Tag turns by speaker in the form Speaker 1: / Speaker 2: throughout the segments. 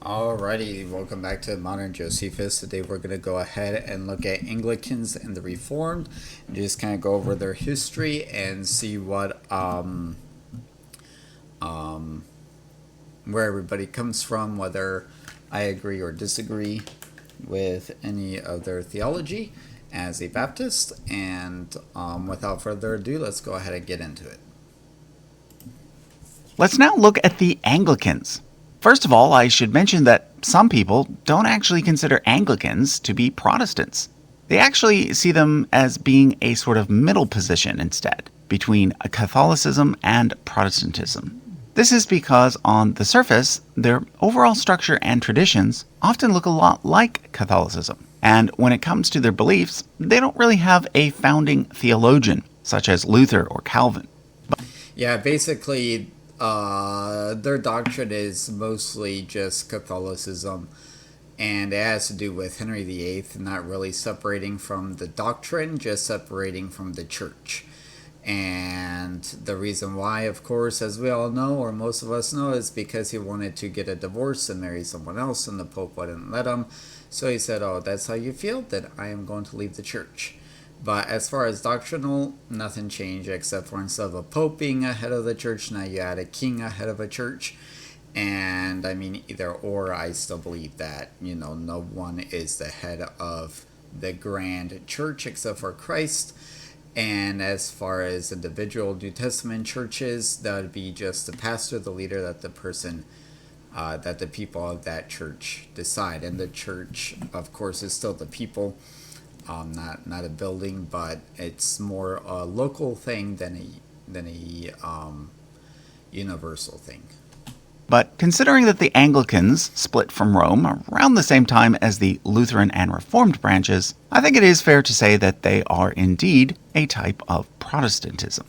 Speaker 1: Alrighty, welcome back to Modern Josephus. Today we're going to go ahead and look at Anglicans and the Reformed and just kind of go over their history and see where everybody comes from, whether I agree or disagree with any of their theology as a Baptist. And without further ado, let's go ahead and get into it.
Speaker 2: Let's now look at the Anglicans. First of all, I should mention that some people don't actually consider Anglicans to be Protestants. They actually see them as being a sort of middle position instead, between Catholicism and Protestantism. This is because on the surface, their overall structure and traditions often look a lot like Catholicism. And when it comes to their beliefs, they don't really have a founding theologian, such as Luther or Calvin.
Speaker 1: Yeah, basically, their doctrine is mostly just Catholicism, and it has to do with Henry VIII not really separating from the doctrine, just separating from the church. And the reason why, of course, as we all know, or most of us know, is because he wanted to get a divorce and marry someone else, and the Pope wouldn't let him. So he said, "Oh, that's how you feel? Then I am going to leave the church." But as far as doctrinal, nothing changed except for instead of a pope being ahead of the church, now you add a king ahead of a church. And I mean, either or, I still believe that, no one is the head of the grand church except for Christ. And as far as individual New Testament churches, that would be just the pastor, the leader, that the people of that church decide. And the church, of course, is still the people. Not a building, but it's more a local thing than a universal thing.
Speaker 2: But considering that the Anglicans split from Rome around the same time as the Lutheran and Reformed branches, I think it is fair to say that they are indeed a type of Protestantism.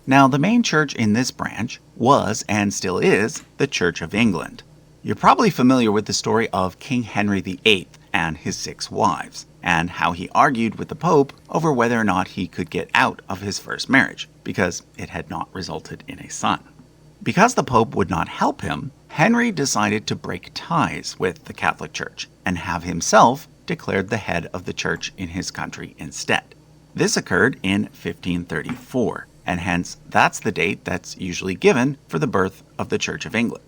Speaker 2: Now, the main church in this branch was and still is the Church of England. You're probably familiar with the story of King Henry VIII and his 6 wives, and how he argued with the Pope over whether or not he could get out of his first marriage, because it had not resulted in a son. Because the Pope would not help him, Henry decided to break ties with the Catholic Church and have himself declared the head of the church in his country instead. This occurred in 1534, and hence that's the date that's usually given for the birth of the Church of England.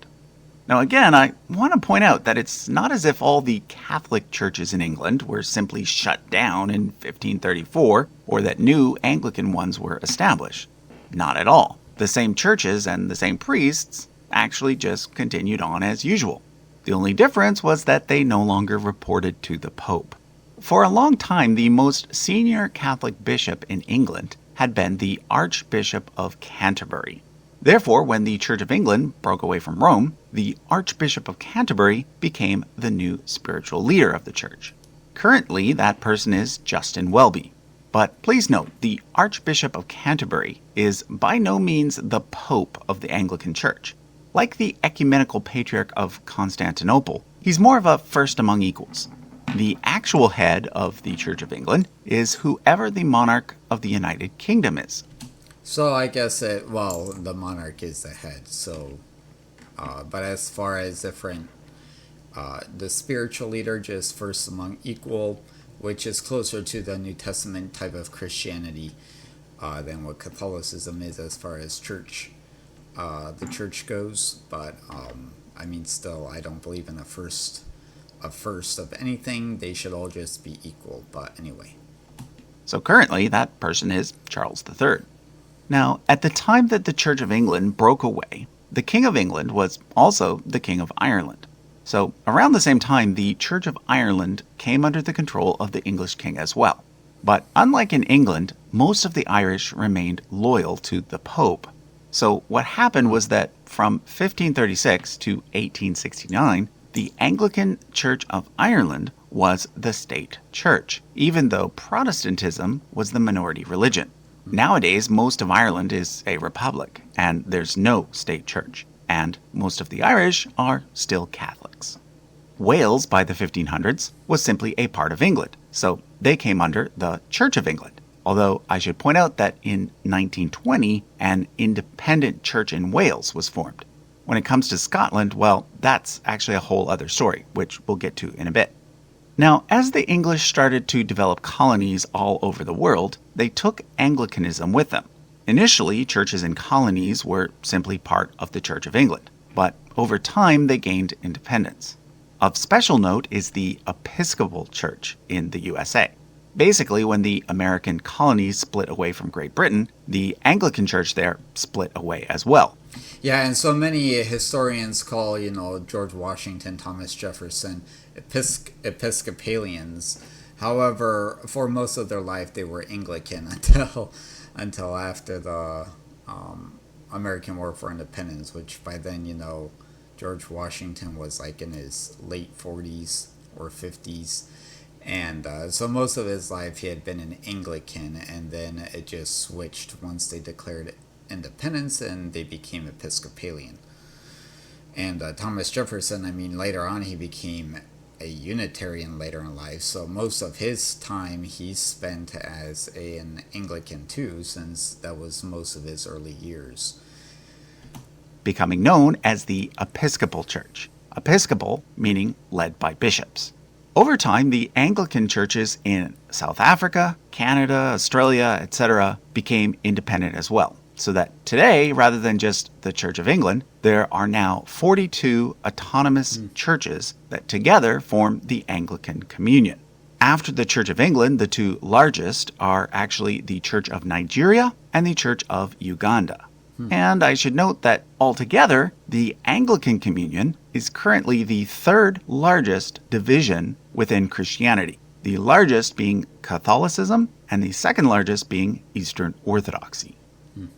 Speaker 2: Now again, I want to point out that it's not as if all the Catholic churches in England were simply shut down in 1534, or that new Anglican ones were established. Not at all. The same churches and the same priests actually just continued on as usual. The only difference was that they no longer reported to the Pope. For a long time, the most senior Catholic bishop in England had been the Archbishop of Canterbury. Therefore, when the Church of England broke away from Rome, the Archbishop of Canterbury became the new spiritual leader of the church. Currently, that person is Justin Welby. But please note, the Archbishop of Canterbury is by no means the Pope of the Anglican Church. Like the Ecumenical Patriarch of Constantinople, he's more of a first among equals. The actual head of the Church of England is whoever the monarch of the United Kingdom is.
Speaker 1: So I guess the monarch is the head. So, but as far as the spiritual leader, just first among equal, which is closer to the New Testament type of Christianity than what Catholicism is as far as the church goes. But still, I don't believe in a first of anything. They should all just be equal. But anyway.
Speaker 2: So currently, that person is Charles III. Now, at the time that the Church of England broke away, the King of England was also the King of Ireland. So, around the same time, the Church of Ireland came under the control of the English king as well. But unlike in England, most of the Irish remained loyal to the Pope. So, what happened was that from 1536 to 1869, the Anglican Church of Ireland was the state church, even though Protestantism was the minority religion. Nowadays, most of Ireland is a republic, and there's no state church, and most of the Irish are still Catholics. Wales, by the 1500s, was simply a part of England, so they came under the Church of England. Although I should point out that in 1920, an independent church in Wales was formed. When it comes to Scotland, well, that's actually a whole other story, which we'll get to in a bit. Now, as the English started to develop colonies all over the world, they took Anglicanism with them. Initially, churches in colonies were simply part of the Church of England, but over time they gained independence. Of special note is the Episcopal Church in the USA. Basically, when the American colonies split away from Great Britain, the Anglican Church there split away as well.
Speaker 1: Yeah, and so many historians call, George Washington, Thomas Jefferson, Episcopalians. However, for most of their life, they were Anglican until after the American War for Independence, which by then, George Washington was like in his late 40s or 50s. And so most of his life he had been an Anglican, and then it just switched once they declared independence and they became Episcopalian. And Thomas Jefferson, later on he became a Unitarian later in life, so most of his time he spent as an Anglican too, since that was most of his early years.
Speaker 2: Becoming known as the Episcopal Church. Episcopal meaning led by bishops. Over time, the Anglican churches in South Africa, Canada, Australia, etc. became independent as well. So that today, rather than just the Church of England, there are now 42 autonomous churches that together form the Anglican Communion. After the Church of England, the two largest are actually the Church of Nigeria and the Church of Uganda. And I should note that altogether, the Anglican Communion is currently the third largest division within Christianity, the largest being Catholicism and the second largest being Eastern Orthodoxy.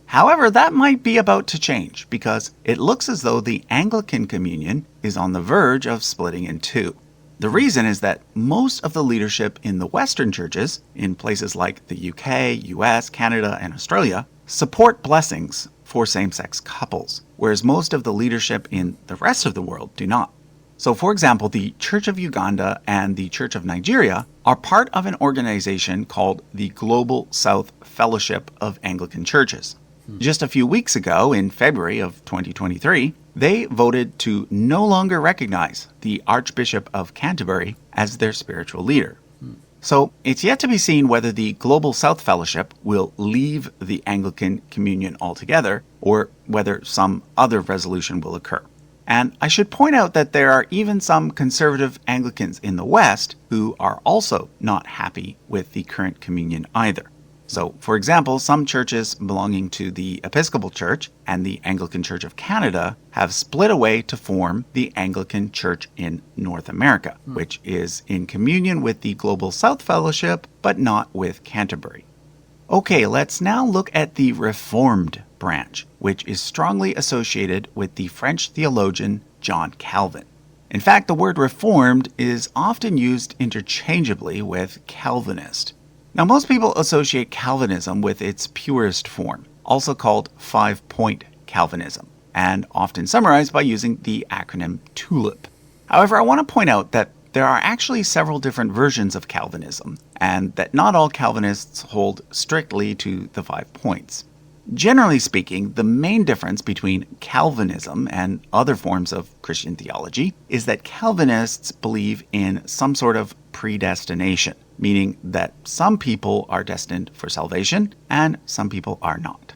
Speaker 2: However, that might be about to change because it looks as though the Anglican Communion is on the verge of splitting in two. The reason is that most of the leadership in the Western churches, in places like the UK, US, Canada, and Australia, support blessings for same-sex couples, whereas most of the leadership in the rest of the world do not. So, for example, the Church of Uganda and the Church of Nigeria are part of an organization called the Global South Fellowship of Anglican Churches. Just a few weeks ago, in February of 2023, they voted to no longer recognize the Archbishop of Canterbury as their spiritual leader. So it's yet to be seen whether the Global South Fellowship will leave the Anglican Communion altogether or whether some other resolution will occur. And I should point out that there are even some conservative Anglicans in the West who are also not happy with the current communion either. So, for example, some churches belonging to the Episcopal Church and the Anglican Church of Canada have split away to form the Anglican Church in North America, which is in communion with the Global South Fellowship, but not with Canterbury. Okay, let's now look at the Reformed branch, which is strongly associated with the French theologian John Calvin. In fact, the word Reformed is often used interchangeably with Calvinist. Now, most people associate Calvinism with its purest form, also called five-point Calvinism, and often summarized by using the acronym TULIP. However, I want to point out that there are actually several different versions of Calvinism, and that not all Calvinists hold strictly to the 5 points. Generally speaking, the main difference between Calvinism and other forms of Christian theology is that Calvinists believe in some sort of predestination, meaning that some people are destined for salvation and some people are not.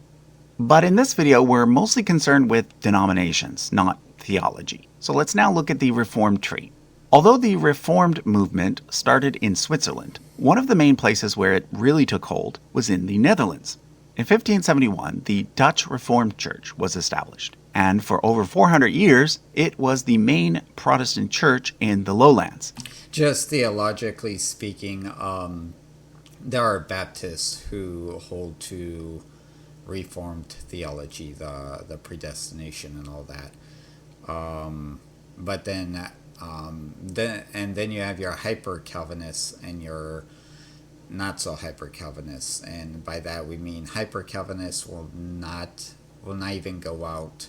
Speaker 2: But in this video, we're mostly concerned with denominations, not theology. So let's now look at the Reformed tree. Although the Reformed movement started in Switzerland, one of the main places where it really took hold was in the Netherlands. In 1571, the Dutch Reformed Church was established, and for over 400 years, it was the main Protestant church in the lowlands.
Speaker 1: Just theologically speaking, there are Baptists who hold to Reformed theology, the predestination and all that. But then you have your hyper-Calvinists and your not so hyper-Calvinists, and by that we mean hyper-Calvinists will not even go out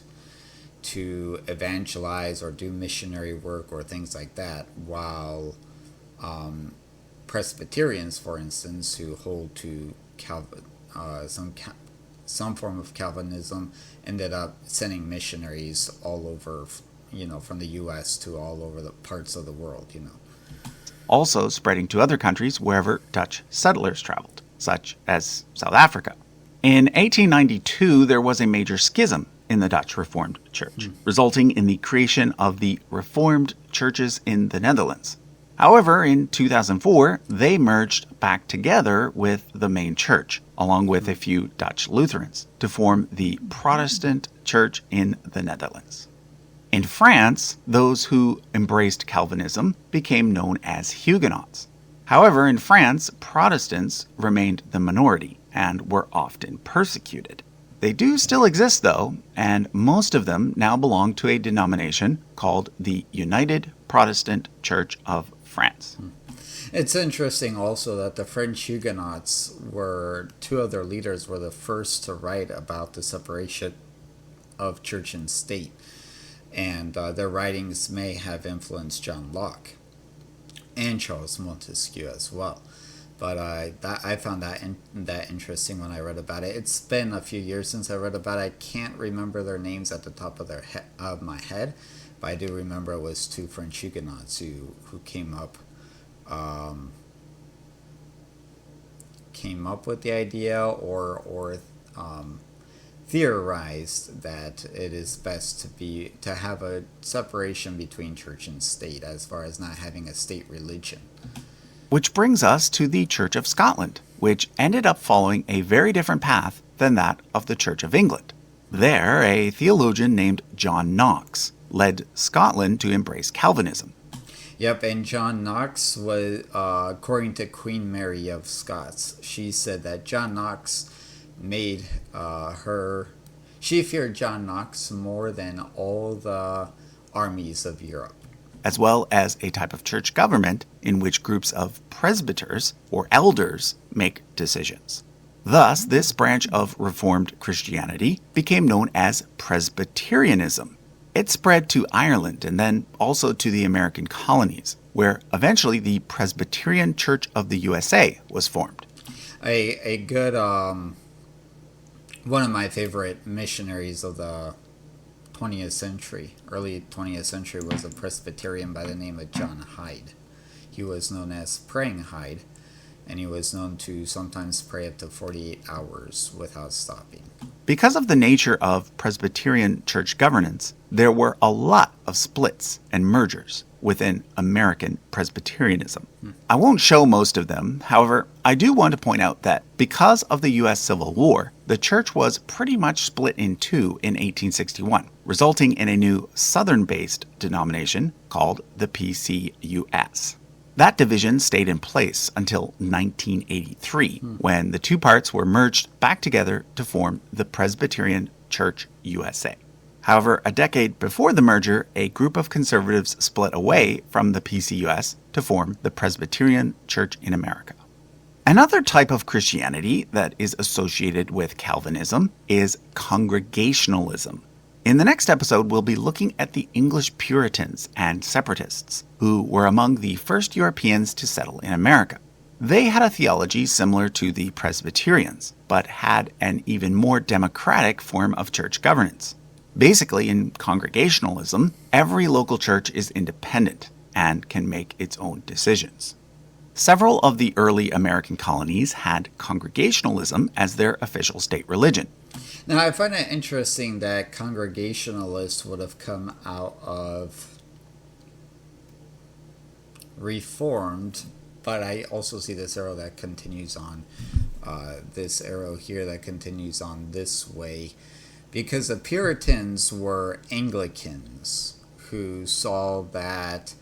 Speaker 1: to evangelize or do missionary work or things like that, while Presbyterians, for instance, who hold to some form of Calvinism, ended up sending missionaries all over, from the U.S. to all over the parts of the world.
Speaker 2: Also spreading to other countries wherever Dutch settlers traveled, such as South Africa. In 1892, there was a major schism in the Dutch Reformed Church, resulting in the creation of the Reformed churches in the Netherlands. However, in 2004, they merged back together with the main church, along with a few Dutch Lutherans, to form the Protestant Church in the Netherlands. In France, those who embraced Calvinism became known as Huguenots. However, in France, Protestants remained the minority and were often persecuted. They do still exist, though, and most of them now belong to a denomination called the United Protestant Church of France.
Speaker 1: It's interesting also that the French Huguenots two of their leaders were the first to write about the separation of church and state. And their writings may have influenced John Locke and Charles Montesquieu as well. But I found that interesting when I read about it. It's been a few years since I read about it. I can't remember their names at the top of my head, but I do remember it was two French Huguenots who came up with the idea or theorized that it is best to have a separation between church and state as far as not having a state religion.
Speaker 2: Which brings us to the Church of Scotland, which ended up following a very different path than that of the Church of England. There, a theologian named John Knox led Scotland to embrace Calvinism.
Speaker 1: Yep, and John Knox was, according to Queen Mary of Scots, she said that John Knox made she feared John Knox more than all the armies of Europe.
Speaker 2: As well as a type of church government in which groups of presbyters or elders make decisions. Thus, this branch of Reformed Christianity became known as Presbyterianism. It spread to Ireland and then also to the American colonies, where eventually the Presbyterian Church of the USA was formed.
Speaker 1: A good one of my favorite missionaries of the 20th century, early 20th century, was a Presbyterian by the name of John Hyde. He was known as Praying Hyde, and he was known to sometimes pray up to 48 hours without stopping.
Speaker 2: Because of the nature of Presbyterian church governance, there were a lot of splits and mergers within American Presbyterianism. I won't show most of them. However, I do want to point out that because of the U.S. Civil War, the church was pretty much split in two in 1861, resulting in a new Southern-based denomination called the PCUS. That division stayed in place until 1983, when the two parts were merged back together to form the Presbyterian Church USA. However, a decade before the merger, a group of conservatives split away from the PCUS to form the Presbyterian Church in America. Another type of Christianity that is associated with Calvinism is Congregationalism. In the next episode, we'll be looking at the English Puritans and Separatists, who were among the first Europeans to settle in America. They had a theology similar to the Presbyterians, but had an even more democratic form of church governance. Basically, in Congregationalism, every local church is independent and can make its own decisions. Several of the early American colonies had Congregationalism as their official state religion.
Speaker 1: Now, I find it interesting that Congregationalists would have come out of Reformed, but I also see this arrow that continues on, this arrow here that continues on this way, because the Puritans were Anglicans who saw that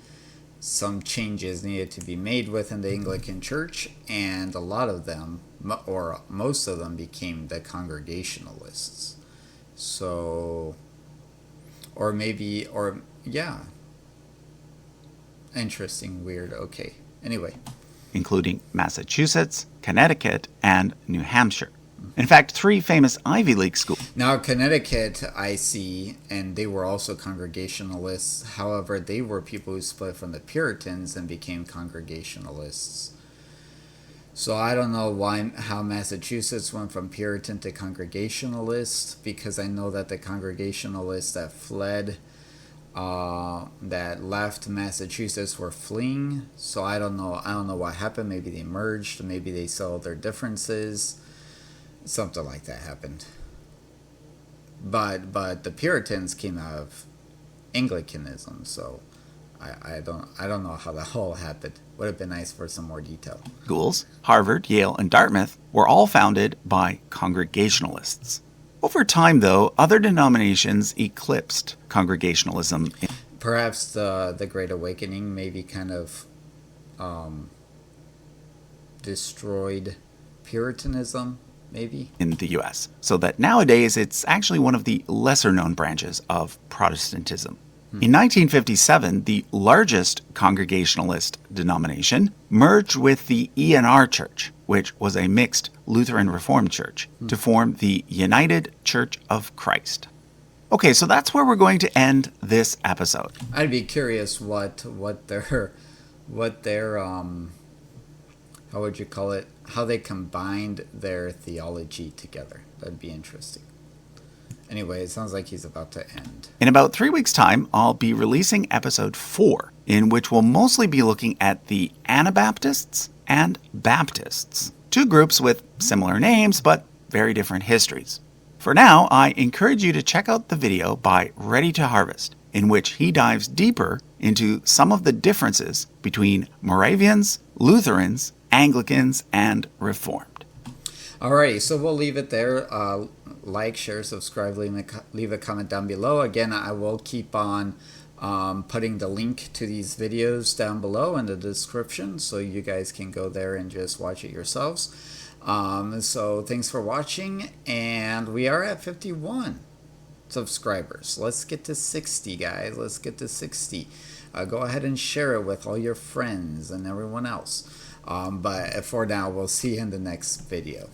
Speaker 1: some changes needed to be made within the Anglican Church, and a lot of them, or most of them, became the Congregationalists. So, interesting, weird, okay. Anyway.
Speaker 2: Including Massachusetts, Connecticut, and New Hampshire. In fact, 3 famous Ivy League schools.
Speaker 1: Now, Connecticut, I see, and they were also Congregationalists. However, they were people who split from the Puritans and became Congregationalists. So I don't know how Massachusetts went from Puritan to Congregationalist, because I know that the Congregationalists that fled, that left Massachusetts were fleeing. So I don't know. I don't know what happened. Maybe they merged. Maybe they settled their differences. Something like that happened. But the Puritans came out of Anglicanism. So I don't know how that all happened. Would have been nice for some more detail.
Speaker 2: Schools, Harvard, Yale, and Dartmouth were all founded by Congregationalists. Over time, though, other denominations eclipsed Congregationalism.
Speaker 1: Perhaps the Great Awakening maybe kind of destroyed Puritanism, maybe?
Speaker 2: In the U.S., so that nowadays it's actually one of the lesser-known branches of Protestantism. In 1957, the largest Congregationalist denomination merged with the ENR Church, which was a mixed Lutheran Reformed church, to form the United Church of Christ. Okay, so that's where we're going to end this episode.
Speaker 1: I'd be curious what their how would you call it? How they combined their theology together. That'd be interesting. Anyway, it sounds like he's about to end.
Speaker 2: In about 3 weeks' time, I'll be releasing episode 4, in which we'll mostly be looking at the Anabaptists and Baptists, two groups with similar names but very different histories. For now, I encourage you to check out the video by Ready to Harvest, in which he dives deeper into some of the differences between Moravians, Lutherans, Anglicans, and Reformed.
Speaker 1: Alrighty, so we'll leave it there. Like, share, subscribe, leave a comment down below. Again, I will keep on putting the link to these videos down below in the description, so you guys can go there and just watch it yourselves. So thanks for watching, and we are at 51 subscribers. Let's get to 60, guys. Let's get to 60. Go ahead and share it with all your friends and everyone else. But for now, we'll see you in the next video.